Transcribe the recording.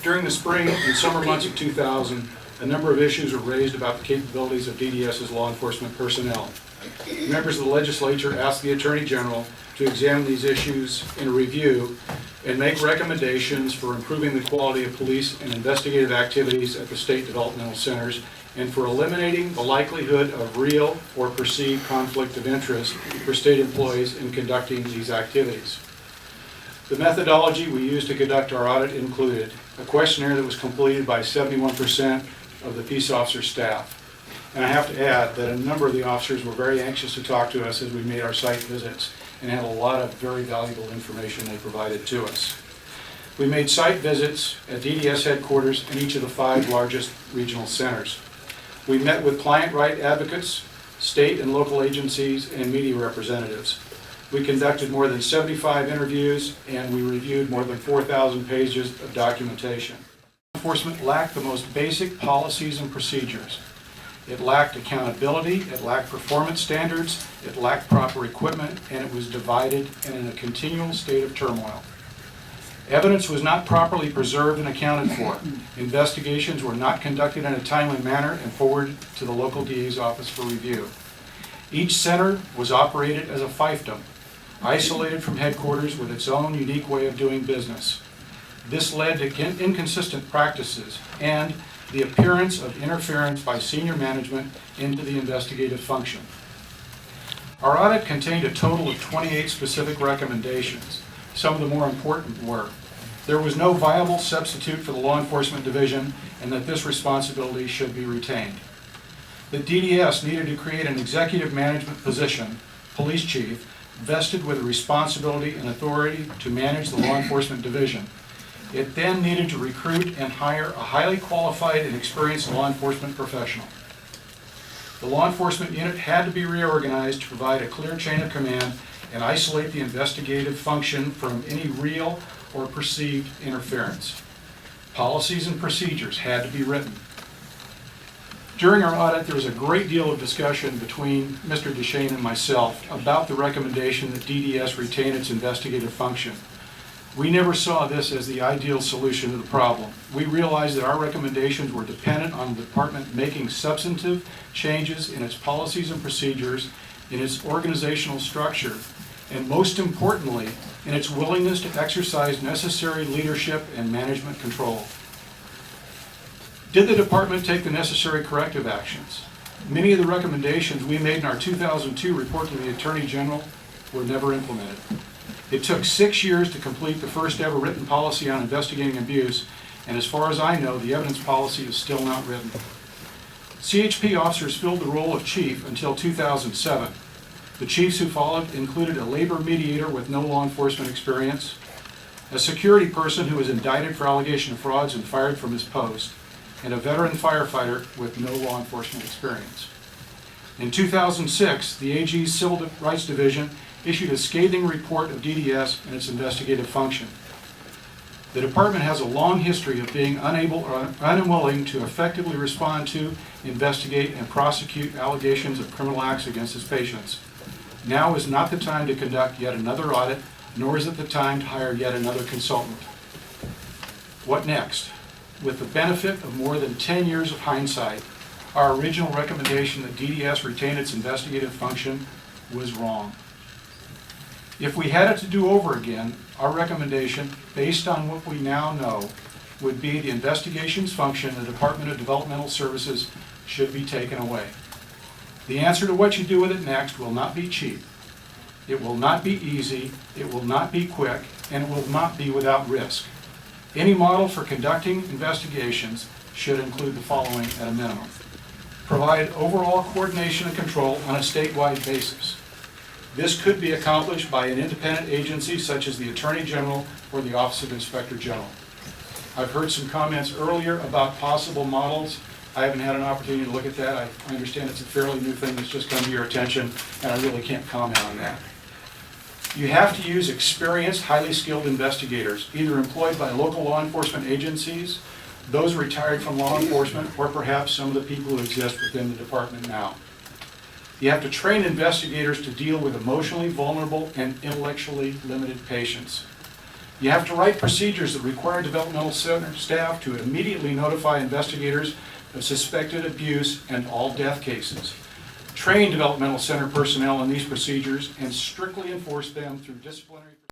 During the spring and summer months of 2000, a number of issues were raised about the capabilities of DDS's law enforcement personnel. Members of the legislature asked the Attorney General to examine these issues in a review and make recommendations for improving the quality of police and investigative activities at the state developmental centers and for eliminating the likelihood of real or perceived conflict of interest for state employees in conducting these activities. The methodology we used to conduct our audit included a questionnaire that was completed by 71% of the peace officer staff. And I have to add that a number of the officers were very anxious to talk to us as we made our site visits and had a lot of very valuable information they provided to us. We made site visits at DDS headquarters in each of the 5 largest regional centers. We met with client right advocates, state and local agencies, and media representatives. We conducted more than 75 interviews and we reviewed more than 4,000 pages of documentation. Law enforcement lacked the most basic policies and procedures. It lacked accountability, it lacked performance standards, it lacked proper equipment, and it was divided and in a continual state of turmoil. Evidence was not properly preserved and accounted for. Investigations were not conducted in a timely manner and forwarded to the local DA's office for review. Each center was operated as a fiefdom, isolated from headquarters with its own unique way of doing business. This led to inconsistent practices and the appearance of interference by senior management into the investigative function. Our audit contained a total of 28 specific recommendations. Some of the more important were: there was no viable substitute for the law enforcement division and that this responsibility should be retained. That DDS needed to create an executive management position, police chief, vested with the responsibility and authority to manage the law enforcement division. It then needed to recruit and hire a highly qualified and experienced law enforcement professional. The law enforcement unit had to be reorganized to provide a clear chain of command and isolate the investigative function from any real or perceived interference. Policies and procedures had to be written. During our audit, there was a great deal of discussion between Mr. Deshane and myself about the recommendation that DDS retain its investigative function. We never saw this as the ideal solution to the problem. We realized that our recommendations were dependent on the department making substantive changes in its policies and procedures, in its organizational structure, and most importantly, in its willingness to exercise necessary leadership and management control. Did the department take the necessary corrective actions? Many of the recommendations we made in our 2002 report to the Attorney General were never implemented. It took 6 years to complete the first ever written policy on investigating abuse, and as far as I know, the evidence policy is still not written. CHP officers filled the role of chief until 2007. The chiefs who followed included a labor mediator with no law enforcement experience, a security person who was indicted for allegation of frauds and fired from his post, and a veteran firefighter with no law enforcement experience. In 2006, the AG's Civil Rights Division issued a scathing report of DDS and its investigative function. The department has a long history of being unable or unwilling to effectively respond to, investigate, and prosecute allegations of criminal acts against its patients. Now is not the time to conduct yet another audit, nor is it the time to hire yet another consultant. What next? With the benefit of more than 10 years of hindsight, our original recommendation that DDS retain its investigative function was wrong. If we had it to do over again, our recommendation, based on what we now know, would be the investigations function of the Department of Developmental Services should be taken away. The answer to what you do with it next will not be cheap. It will not be easy, it will not be quick, and it will not be without risk. Any model for conducting investigations should include the following at a minimum. Provide overall coordination and control on a statewide basis. This could be accomplished by an independent agency such as the Attorney General or the Office of Inspector General. I've heard some comments earlier about possible models. I haven't had an opportunity to look at that. I understand it's a fairly new thing that's just come to your attention, and I really can't comment on that. You have to use experienced, highly skilled investigators, either employed by local law enforcement agencies, those retired from law enforcement, or perhaps some of the people who exist within the department now. You have to train investigators to deal with emotionally vulnerable and intellectually limited patients. You have to write procedures that require developmental center staff to immediately notify investigators of suspected abuse and all death cases. Train developmental center personnel in these procedures and strictly enforce them through disciplinary